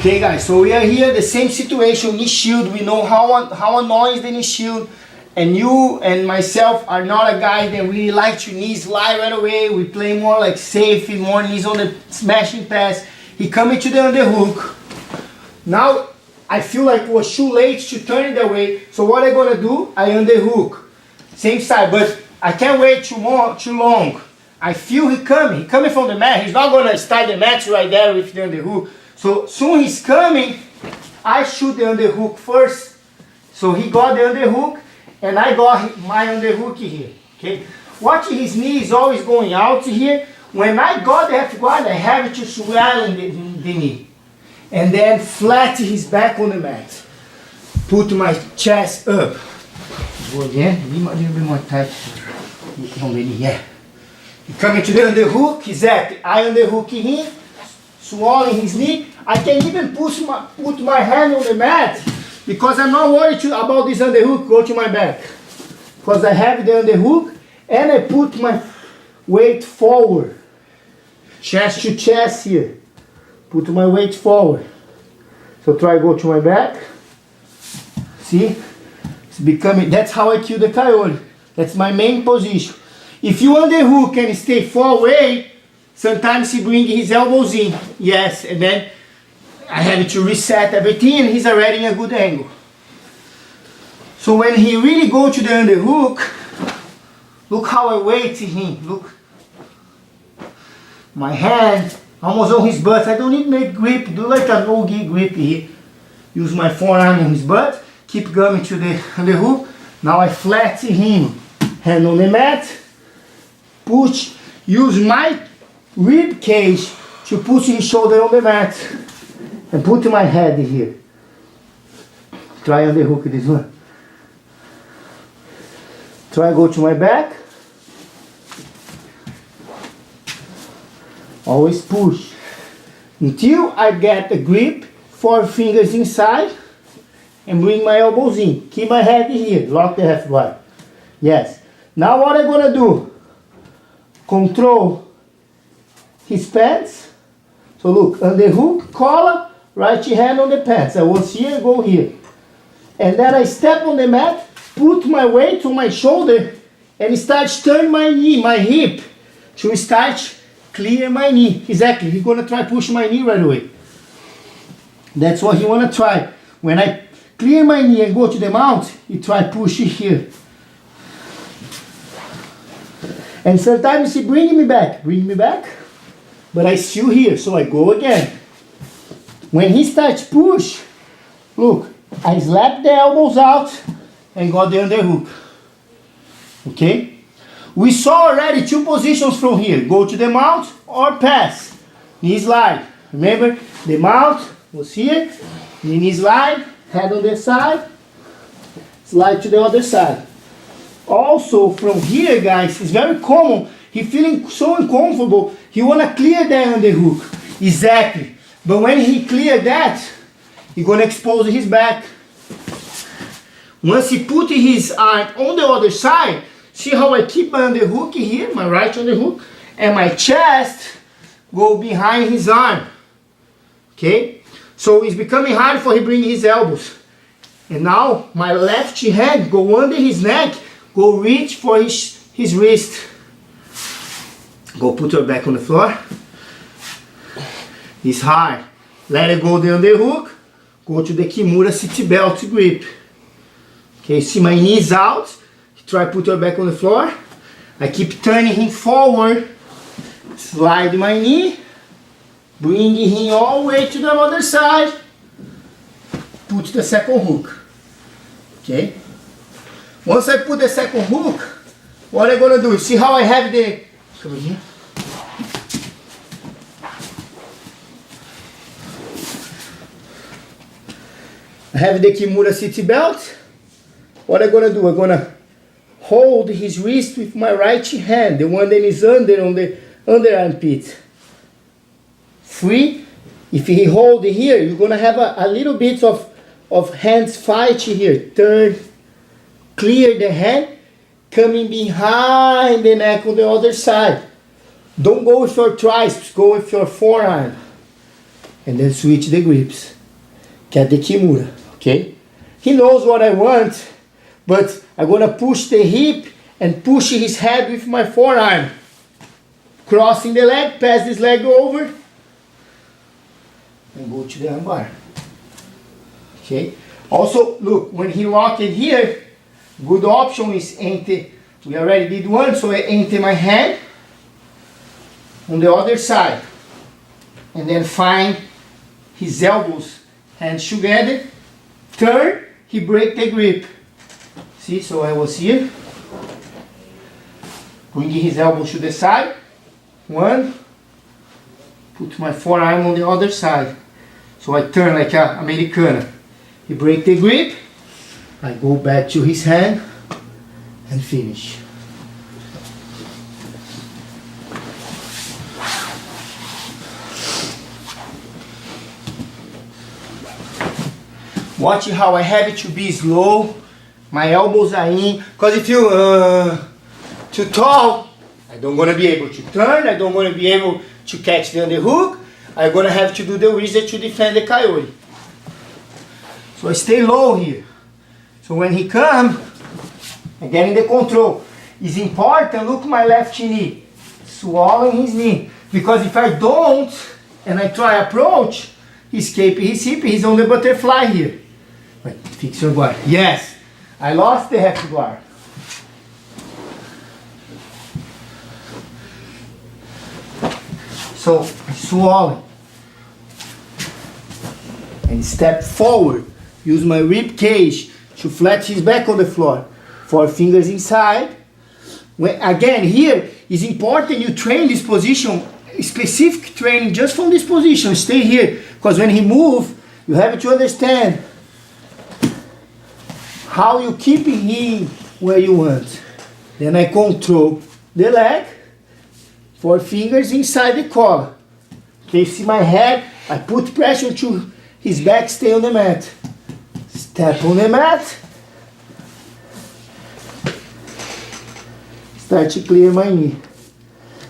Okay guys, so we are here, the same situation, knee shield. We know how annoying the knee shield. And you and myself are not a guy that really like to knee slide right away. We play more like safety, more knees on the smashing pass. He coming to the underhook. Now I feel like it was too late to turn it away. So what I gonna do? I underhook. Same side, but I can't wait too long. I feel he coming from the mat. He's not gonna start the match right there with the underhook. So soon he's coming, I shoot the underhook first. So he got the underhook and I got my underhook here. Okay. Watch, his knee is always going out here. When I got the half guard, I have to swell the knee. And then flat his back on the mat. Put my chest up. Go again, a little bit more tight. Yeah. Coming to the underhook, exactly. I underhook him, swallowing his knee. I can even put my hand on the mat because I'm not worried about this underhook. Go to my back. Because I have the underhook and I put my weight forward. Chest to chest here. Put my weight forward. So try go to my back. See? It's becoming, that's how I kill the Coyote. That's my main position. If you underhook and stay far away, sometimes he brings his elbows in. Yes, and then I have to reset everything and he's already in a good angle. So when he really go to the underhook, look how I weight him. Look. My hand almost on his butt. I don't need to make grip. Do like a no-gi grip here. Use my forearm on his butt. Keep coming to the underhook. Now I flatten him. Hand on the mat. Push. Use my rib cage to push his shoulder on the mat. And put my head here. Try underhook this one. Try go to my back. Always push. Until I get the grip, 4 fingers inside. And bring my elbows in. Keep my head here. Lock the half guard. Yes. Now what I'm gonna do? Control his pants. So look, underhook, collar, right hand on the pants. I was here, go here. And then I step on the mat, put my weight on my shoulder, and start turning my knee, my hip, to start clear my knee. Exactly, he's gonna try push my knee right away. That's what he wanna try. When I clear my knee and go to the mount, he try push it here. And sometimes he bring me back, but I still here, so I go again. When he starts push, look, I slap the elbows out and got the underhook. Okay? We saw already 2 positions from here. Go to the mount or pass. Knee slide. Remember, the mount was here, knee slide, head on the side, slide to the other side. Also from here, guys, it's very common. He feeling so uncomfortable. He wanna clear that underhook. Exactly. But when he clear that, he gonna expose his back. Once he put his arm on the other side, see how I keep my underhook here, my right underhook, and my chest go behind his arm. Okay? So it's becoming hard for him bring his elbows. And now my left hand go under his neck, go reach for his wrist. Go put her back on the floor. It's hard. Let it go the underhook. Go to the Kimura seat belt grip. Okay, see my knees out. Try put her back on the floor. I keep turning him forward. Slide my knee. Bring him all the way to the other side. Put the second hook. Okay. Once I put the second hook, what I'm gonna do? See how I have the... Come here. I have the Kimura seat belt. What I'm gonna do? I'm gonna hold his wrist with my right hand, the one that is under on the under armpit. Free. If he hold here, you're gonna have a little bit of hands fight here. Turn, clear the hand, coming behind the neck on the other side. Don't go with your triceps, go with your forearm. and then switch the grips. Get the kimura, okay? He knows what I want, but I'm gonna push the hip and push his head with my forearm. Crossing the leg, pass this leg over, and go to the armbar. Okay? Also, look, when he locked it here, good option is enter. We already did one, so I enter my hand on the other side. And then find his elbows, hands together, turn, he break the grip. See, so I was here, bringing his elbows to the side, one, put my forearm on the other side. So I turn like a Americana. He break the grip, I go back to his hand and finish. Watch how I have it to be slow. My elbows are in. Because if you too tall, I don't gonna be able to turn. I don't gonna be able to catch the underhook. I'm gonna have to do the wizard to defend the coyote. So I stay low here. So when he come, I get in the control. It's important. Look my left knee, swallowing his knee. Because if I don't and I try approach, he escape his hip. He's on the butterfly here. Wait, fix your guard. Yes, I lost the half guard. So, swallow. And step forward. Use my rib cage to flat his back on the floor. 4 fingers inside. Again, here is important you train this position. Specific training just from this position. Stay here. Because when he move, you have to understand how you keep him where you want. Then I control the leg, 4 fingers inside the collar. Okay, see my head, I put pressure to his back, stay on the mat. Step on the mat. Start to clear my knee.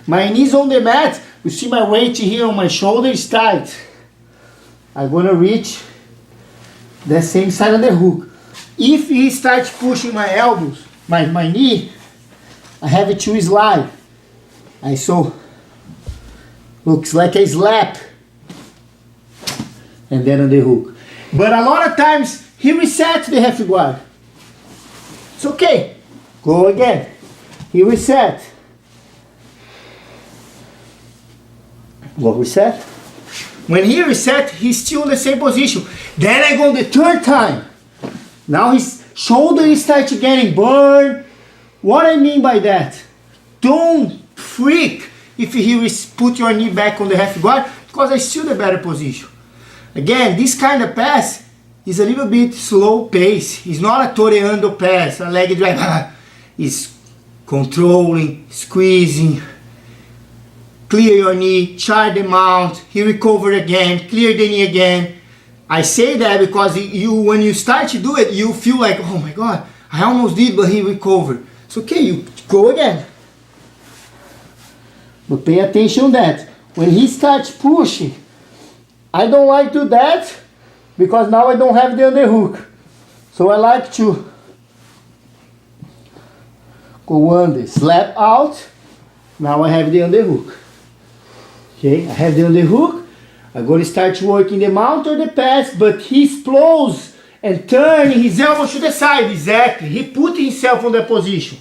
My knees on the mat, you see my weight here on my shoulder is tight. I'm gonna reach the same side of the hook. If he starts pushing my elbows, my knee, I have it to slide. I so looks like a slap. And then on the hook. But a lot of times he resets the half guard. It's okay. Go again. He reset. Go reset. When he reset, he's still in the same position. Then I go the third time. Now his shoulder starts getting burned. What I mean by that? Don't freak if he put your knee back on the half guard, because I still the better position. Again, this kind of pass is a little bit slow pace. It's not a toreando pass, a leg drive. It's controlling, squeezing. Clear your knee, charge the mount, he recover again, clear the knee again. I say that because when you start to do it, you feel like, oh my God, I almost did, but he recovered. It's okay, you go again. But pay attention that when he starts pushing, I don't like to do that because now I don't have the underhook. So I like to go under, slap out. Now I have the underhook. Okay, I have the underhook. I'm going to start working the mount or the pass, but he explodes and turning his elbow to the side. Exactly. He put himself on that position.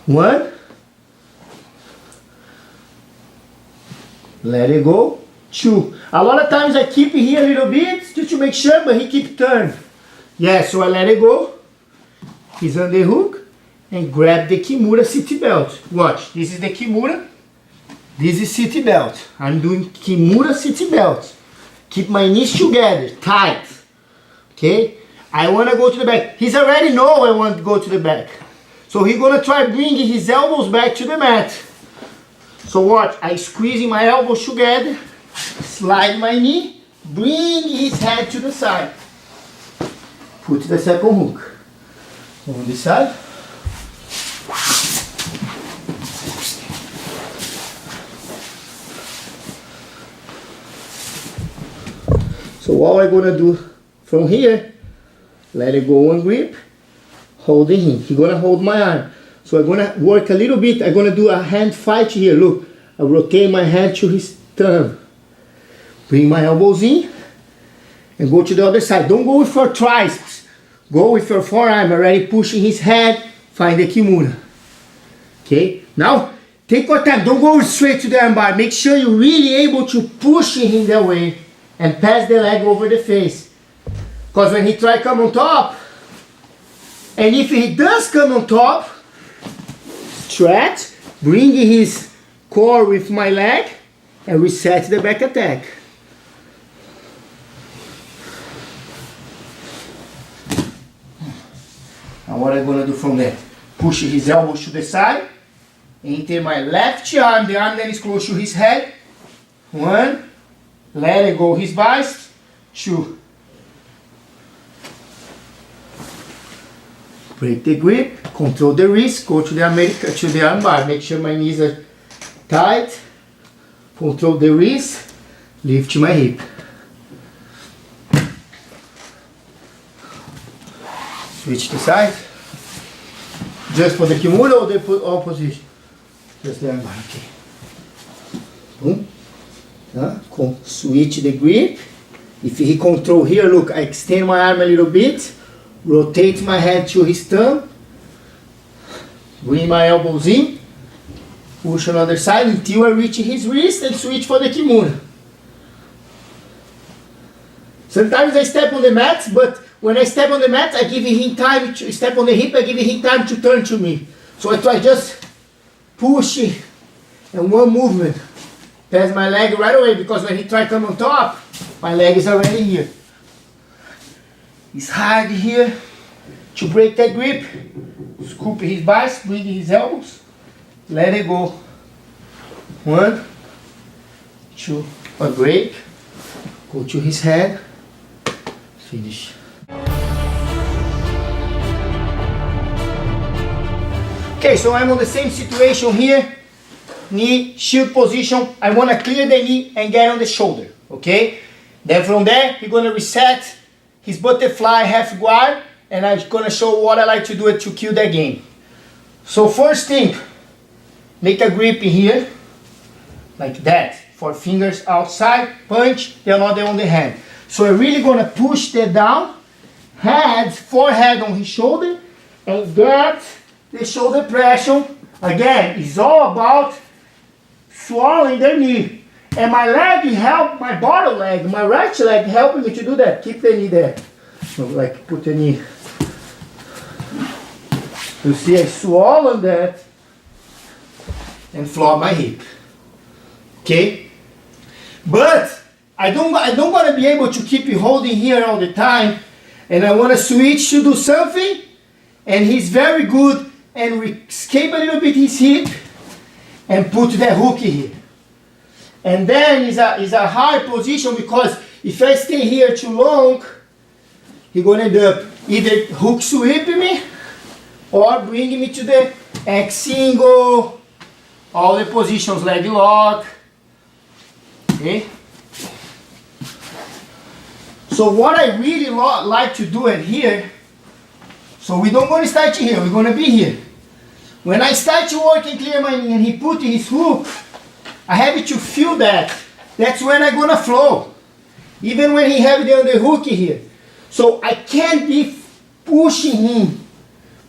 1. Let it go. 2. A lot of times I keep it here a little bit just to make sure, but he keep turning. Yeah, so I let it go. He's on the hook and grab the Kimura city belt. Watch, this is the Kimura. This is city belt. I'm doing Kimura city belt. Keep my knees together, tight. Okay? I want to go to the back. He's already know I want to go to the back. So he's going to try bringing his elbows back to the mat. So watch, I squeezing my elbows together, slide my knee, bring his head to the side. Put the second hook. On this side. what we're gonna do from here, let it go one grip, holding him. He's gonna hold my arm. So I'm gonna work a little bit. I'm gonna do a hand fight here. Look, I rotate my hand to his thumb. Bring my elbows in and go to the other side. Don't go with your triceps. Go with your forearm, already pushing his head. Find the kimura. Okay, now take your time. Don't go straight to the armbar. Make sure you're really able to push him that way and pass the leg over the face. Because when he try to come on top, and if he does come on top, stretch, bring his core with my leg, and reset the back attack. Now what I'm gonna do from there? Push his elbows to the side, enter my left arm, the arm that is close to his head. 1, let it go his biceps. 2, break the grip, control the wrist, go to the armbar. Make sure my knees are tight. Control the wrist, lift my hip. Switch the side. Just for the kimura or the all position? Just the armbar, okay. Boom. Switch the grip. If he control here, look, I extend my arm a little bit. Rotate my head to his thumb. Bring my elbows in. Push on the other side until I reach his wrist and switch for the kimura. Sometimes I step on the mat, but when I step on the mat, I give him time to step on the hip, I give him time to turn to me. So I try just push it and one movement. Pass my leg right away because when he try to come on top, my leg is already here. It's hard here to break that grip. Scoop his biceps, bring his elbows. Let it go. 1, 2, a break. Go to his head. Finish. Okay, so I'm on the same situation here. Knee, shield position. I want to clear the knee and get on the shoulder. Okay? Then from there, we're going to reset his butterfly half guard. And I'm going to show what I like to do it to kill that game. So first thing, make a grip in here. Like that. 4 fingers outside. Punch. The other on the hand. So I'm really going to push that down. Head, forehead on his shoulder. And get the shoulder pressure. Again, it's all about swallowing the knee. And my leg help, my bottom leg, my right leg helping me to do that. Keep the knee there. So like put the knee. You see I swallow that and flop my hip. Okay? But I don't want to be able to keep you holding here all the time. And I want to switch to do something. And he's very good and escape a little bit his hip and put the hook here. And then is a hard position because if I stay here too long, he's gonna end up either hook sweeping me or bringing me to the X single, all the positions, leg lock. Okay. So what I really like to do it here. So we don't going to start here. We're going to be here. When I start to work and clear my knee and he put his hook, I have to feel that. That's when I'm going to flow. Even when he have the underhook here. So I can't be pushing him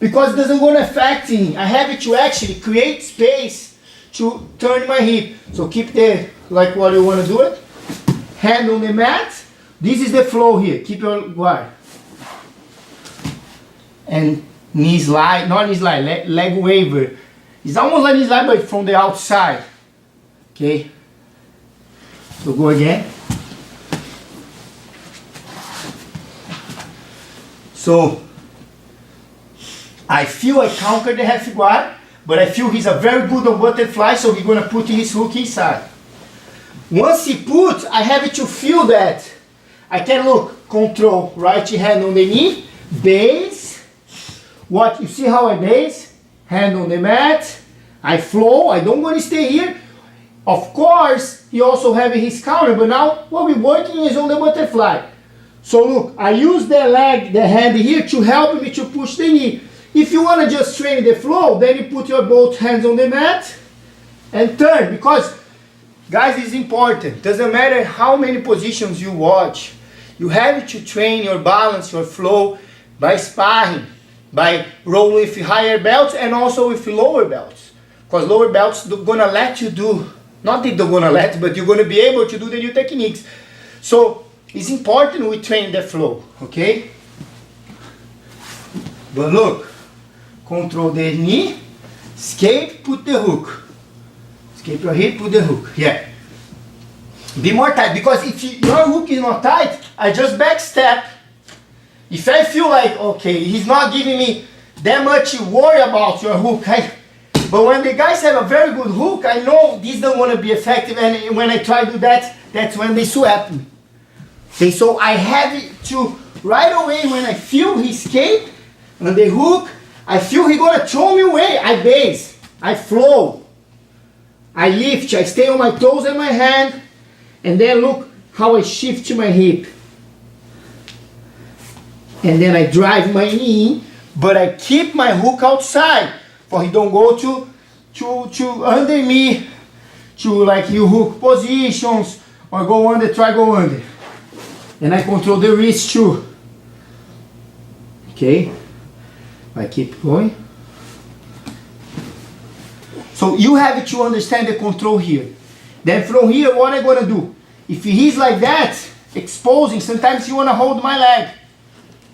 because it doesn't going to affect him. I have to actually create space to turn my hip. So keep the, like what you want to do it. Hand on the mat. This is the flow here. Keep your guard. And knee slide, not knee slide, leg waver. It's almost like knee slide, but from the outside. Okay? So go again. So, I feel I conquered the half guard, but I feel he's a very good on butterfly, so he's going to put his hook inside. Once he puts, I have to feel that. I can look, control, right hand on the knee, base. What, you see how I base? Hand on the mat, I flow, I don't want to stay here. Of course, he also have his counter, but now what we're working is on the butterfly. So look, I use the leg, the hand here to help me to push the knee. If you want to just train the flow, then you put your both hands on the mat and turn. Because, guys, it's important. Doesn't matter how many positions you watch. You have to train your balance, your flow by sparring, by rolling with higher belts and also with lower belts. Because lower belts are gonna let you do, not that they're gonna let, but you're gonna be able to do the new techniques. So it's important we train the flow, okay? But look, control the knee, escape, put the hook. Escape your hip, put the hook, yeah. Be more tight, because if your hook is not tight, I just back step. If I feel like, okay, he's not giving me that much worry about your hook, but when the guys have a very good hook, I know this don't want to be effective, and when I try to do that, that's when they swap me. Okay, so I have to, right away when I feel he escape on the hook, I feel he gonna throw me away, I base, I flow, I lift, I stay on my toes and my hand, and then look how I shift to my hip. And then I drive my knee in, but I keep my hook outside, for he don't go to under me, to like you hook positions, or go under, try go under. And I control the wrist too. Okay, I keep going. So you have to understand the control here. Then from here, what I'm gonna do? If he's like that, exposing, sometimes you wanna hold my leg.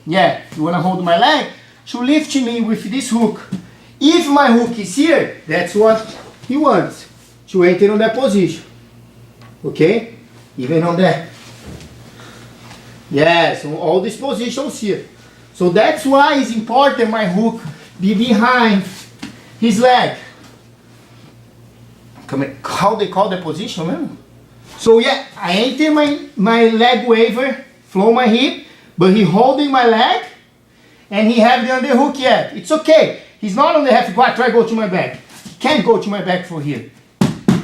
Yeah, you wanna hold my leg to lift me with this hook. If my hook is here, that's what he wants, to enter on that position. Okay? Even on that. Yes, on all these positions here. So that's why it's important my hook be behind his leg. How they call the position, man? So yeah, I enter my leg waver, flow my hip, but he holding my leg, and he have the underhook yet. It's okay. He's not on the half guard, try go to my back. He can't go to my back from here.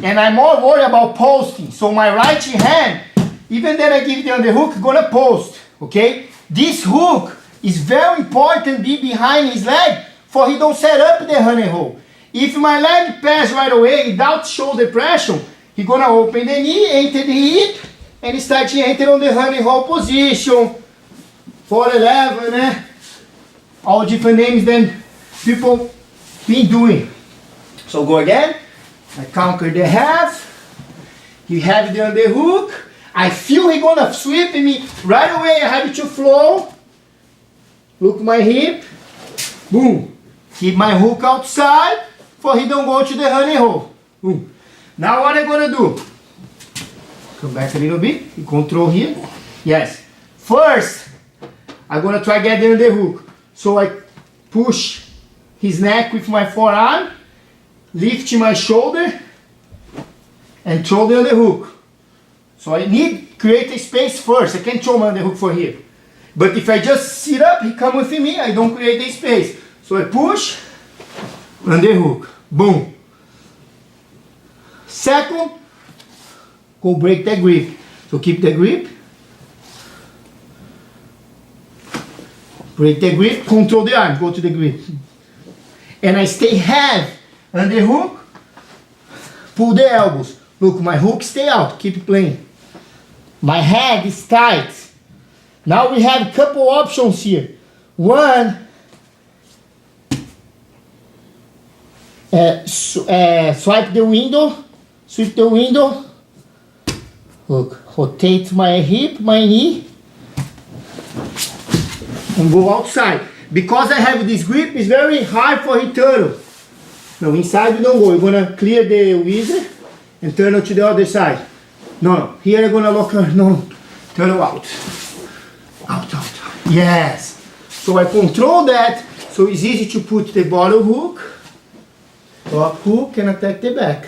And I'm more worried about posting. So my right hand, even then I give the underhook, gonna post, okay? This hook is very important, be behind his leg, for he don't set up the honey hole. If my leg pass right away without shoulder pressure, he gonna open the knee, enter the hip, and start to enter on the honey hole position. 411, né? All different names than people been doing. So go again. I conquer the half. He have the underhook. I feel he gonna sweep me right away. I have to flow. Look my hip. Boom. Keep my hook outside, for he don't go to the honey hole. Boom. Now what I'm gonna do? Come back a little bit. Control here. Yes. First, I'm gonna try get the underhook. So I push his neck with my forearm, lift my shoulder, and throw the underhook. So I need create a space first. I can't throw my underhook for here. But if I just sit up, he come with me, I don't create a space. So I push, underhook, boom. Second, go break the grip. So keep the grip. Break the grip, control the arm, go to the grip. And I stay heavy on the hook, pull the elbows. Look, my hook stay out, keep playing. My head is tight. Now we have a couple options here. One, swipe the window, sweep the window. Look, rotate my hip, my knee, and go outside. Because I have this grip, it's very hard for him turtle. No, inside you don't go. You're gonna clear the wizard and turn to the other side. No, here I'm gonna lock her. No, turtle out. Out, out. Yes. So I control that, so it's easy to put the bottom hook, top hook, and attack the back.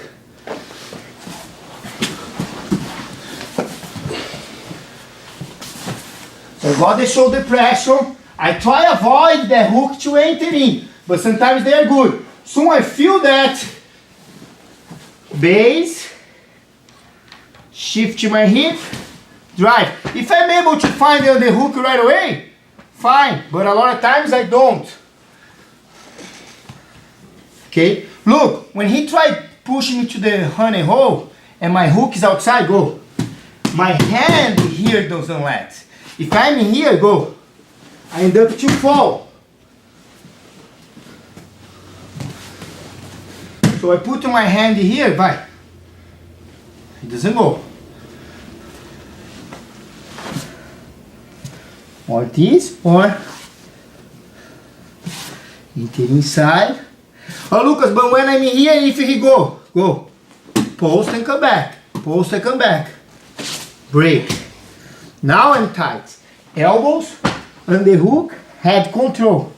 So I got the shoulder pressure. I try avoid the hook to enter in, but sometimes they are good. So I feel that base, shift my hip, drive. If I'm able to find the underhook right away, fine, but a lot of times I don't. Okay, look, when he tried pushing me to the honey hole and my hook is outside, go. My hand here doesn't let. If I'm in here, go. I end up to fall. So I put my hand here, bye. It doesn't go. Or this, or enter inside. Oh, Lucas, but when I'm in here, if he go, post and come back, post and come back, break. Now I'm tight. Elbows, underhook, head control.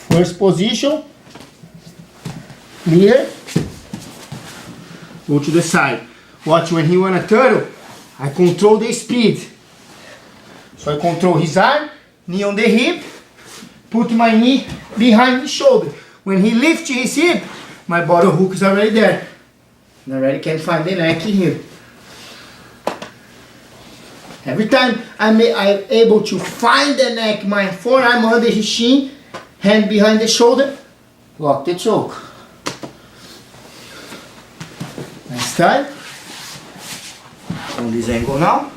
First position, clear. Go to the side. Watch when he wanna turtle, I control the speed. So I control his arm, knee on the hip, put my knee behind his shoulder. When he lifts his hip, my bottom hook is already there. And I already can find the neck here. Every time I'm able to find the neck, my forearm under his shin, hand behind the shoulder, lock the choke. Next time, on this angle now.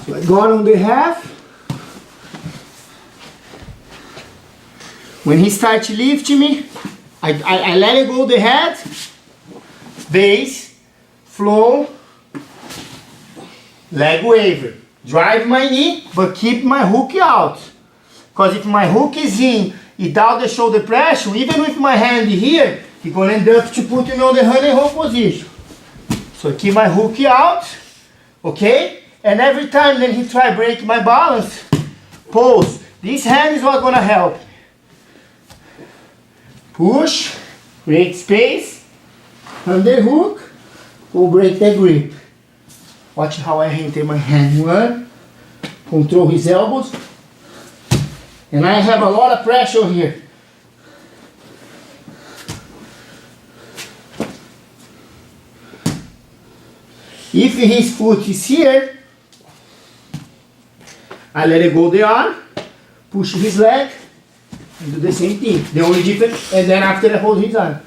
So I got on the half. When he starts lifting me, I let it go the head, base, flow, leg waver. Drive my knee, but keep my hook out. Because if my hook is in, without the shoulder pressure, even with my hand here, he's going to end up to put me on the honey hole position. So I keep my hook out, okay? And every time then he try break my balance, pose. This hand is what's going to help. Push, create space, underhook, go break the grip. Watch how I enter my hand. One, control his elbows. And I have a lot of pressure here. If his foot is here, I let it go the arm, push his leg, and do the same thing. The only difference, and then after I hold his arm.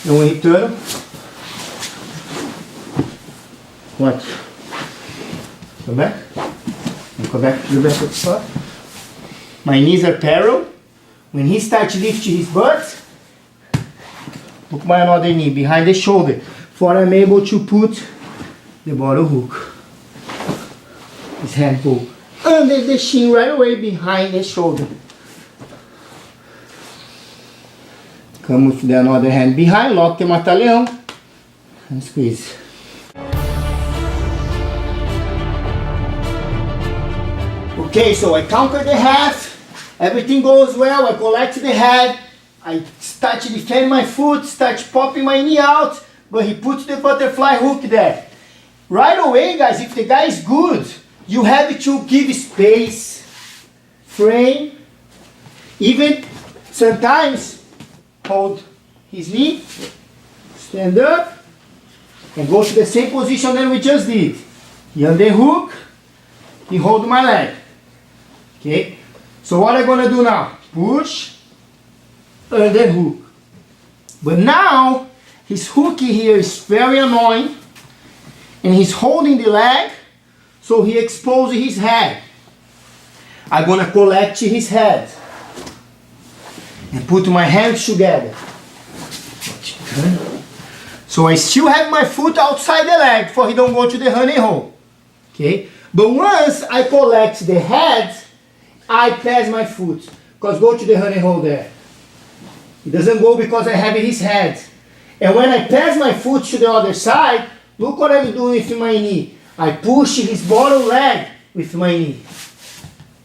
And when he turn, watch. Come back. And come back to the back of the spot. My knees are parallel. When he starts lifting his butt, look my another knee behind the shoulder, for I'm able to put the bottom hook. His hand go under the shin right away behind the shoulder. Come with the other hand behind, lock the mata-leão, and squeeze. Okay, so I conquer the half, everything goes well, I collect the head, I start to defend my foot, start popping my knee out, but he puts the butterfly hook there. Right away, guys, if the guy is good, you have to give space, frame, even sometimes hold his knee, stand up, and go to the same position that we just did. He on the hook, he hold my leg. Okay, so what I'm gonna do now? Push, under hook. But now, his hook here is very annoying, and he's holding the leg, so he exposes his head. I'm gonna collect his head and put my hands together. So I still have my foot outside the leg for he don't go to the honey hole. Okay? But once I collect the head, I pass my foot. Because go to the honey hole there. It doesn't go because I have his head. And when I pass my foot to the other side, look what I'm doing with my knee. I push his bottom leg with my knee.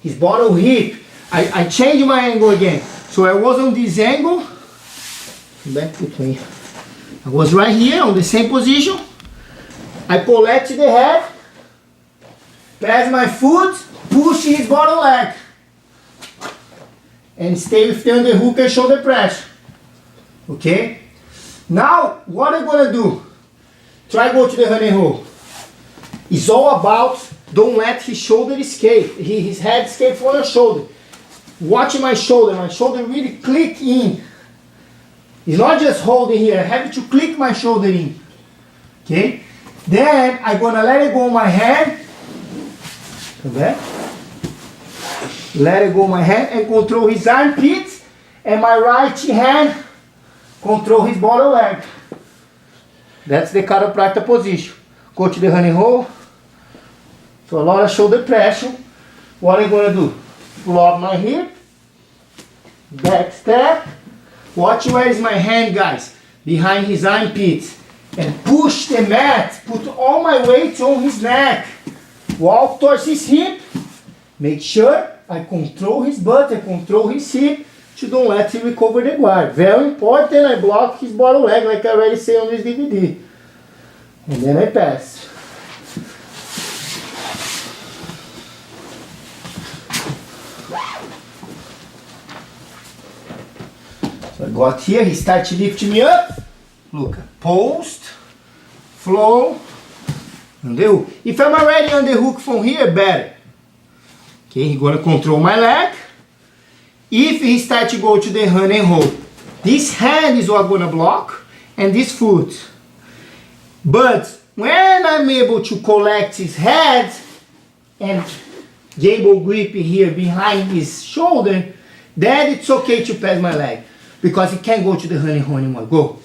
His bottom hip. I change my angle again. So I was on this angle. Back to me. I was right here on the same position. I collect the head. Pass my foot. Push his bottom leg. And stay with the underhook and shoulder pressure. Okay? Now, what I'm going to do? Try go to the honey hole. It's all about don't let his shoulder escape, his head escape from your shoulder. Watch my shoulder really click in. It's not just holding here, I have to click my shoulder in. Okay? Then I'm gonna let it go of my hand. Okay? Let it go of my hand and control his armpits, and my right hand control his bottom leg. That's the chiropractor position. Go to the honey hole. So a lot of shoulder pressure. What I'm gonna do? Flop my hip, back step. Watch where is my hand, guys. Behind his armpits. And push the mat. Put all my weight on his neck. Walk towards his hip. Make sure I control his butt, I control his hip to don't let him recover the guard. Very important, I block his bottom leg like I already say on this DVD. And then I pass. So I got here, he starts to lift me up. Look, post, flow, and the hook. If I'm already on the hook from here, better. Okay, he's gonna control my leg. If he starts to go to the honey hole, this hand is what gonna block, and this foot. But when I'm able to collect his head and gable grip here behind his shoulder, then it's okay to pass my leg. Because he can't go to the honey hole anymore. Go.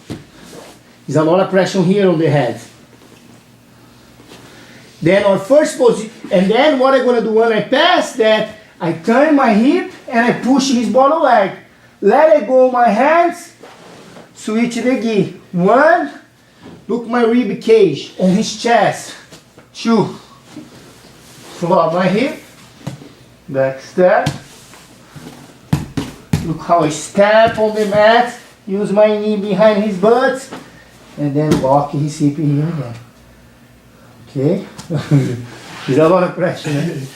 There's a lot of pressure here on the head. Then our first position, and then what I'm gonna do when I pass that, I turn my hip and I push his bottom leg. Let it go my hands, switch the gi. 1, look my rib cage on his chest. 2, flop my hip, back step. Look how I step on the mat, use my knee behind his butt, and then lock his hip here again. Okay? There's a lot of pressure. Né?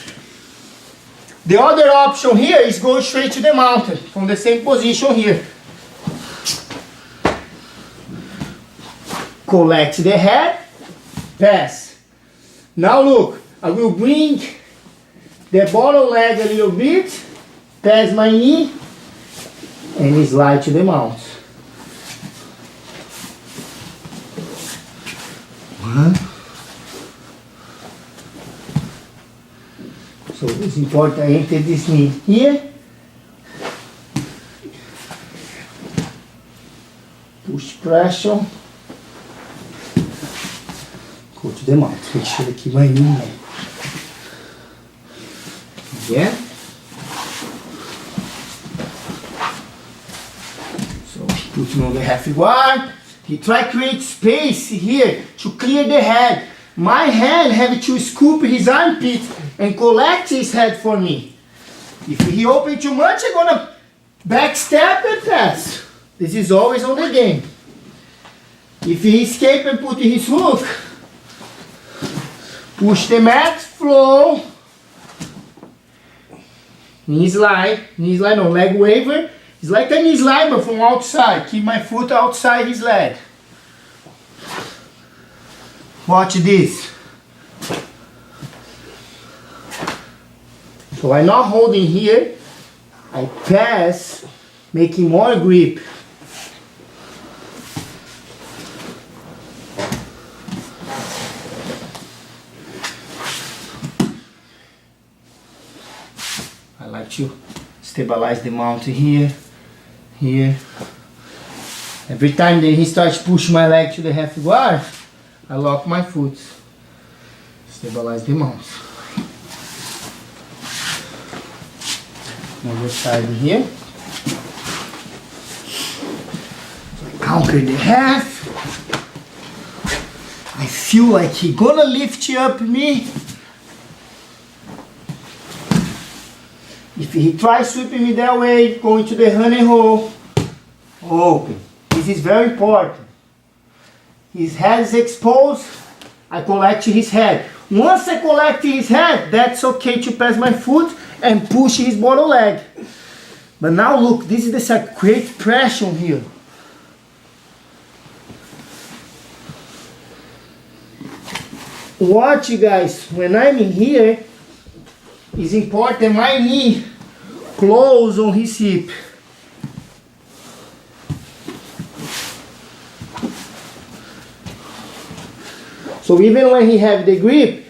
The other option here is go straight to the mountain from the same position here. Collect the head, pass. Now look, I will bring the bottom leg a little bit, pass my knee, and slide to the mount. 1. So it's important I enter this knee here. Push pressure. Go to the mount. Make sure to keep my knee there. Again. So put him on the half guard. He try to create space here to clear the head. My hand have to scoop his armpit and collect his head for me. If he open too much, I'm gonna back step and pass. This is always on the game. If he escape and put his hook, push the mat, flow, knee slide, no, leg waver. It's like a knee slide but from outside. Keep my foot outside his leg. Watch this. So I'm not holding here. I pass, making more grip. I like to stabilize the mountain here, here. Every time that he starts to push my leg to the half guard, I lock my foot, stabilize the mount. Another side here. Conquer the half. I feel like he gonna lift up me. If he tries sweeping me that way, going to the honey hole, open. This is very important. His head is exposed, I collect his head. Once I collect his head, that's okay to pass my foot and push his bottom leg. But now look, this is the side, create pressure here. watch you guys, when I'm in here, it's important my knee close on his hip. So even when he have the grip,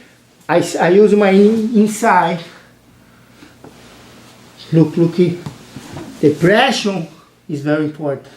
I use my knee inside. Look here. The pressure is very important.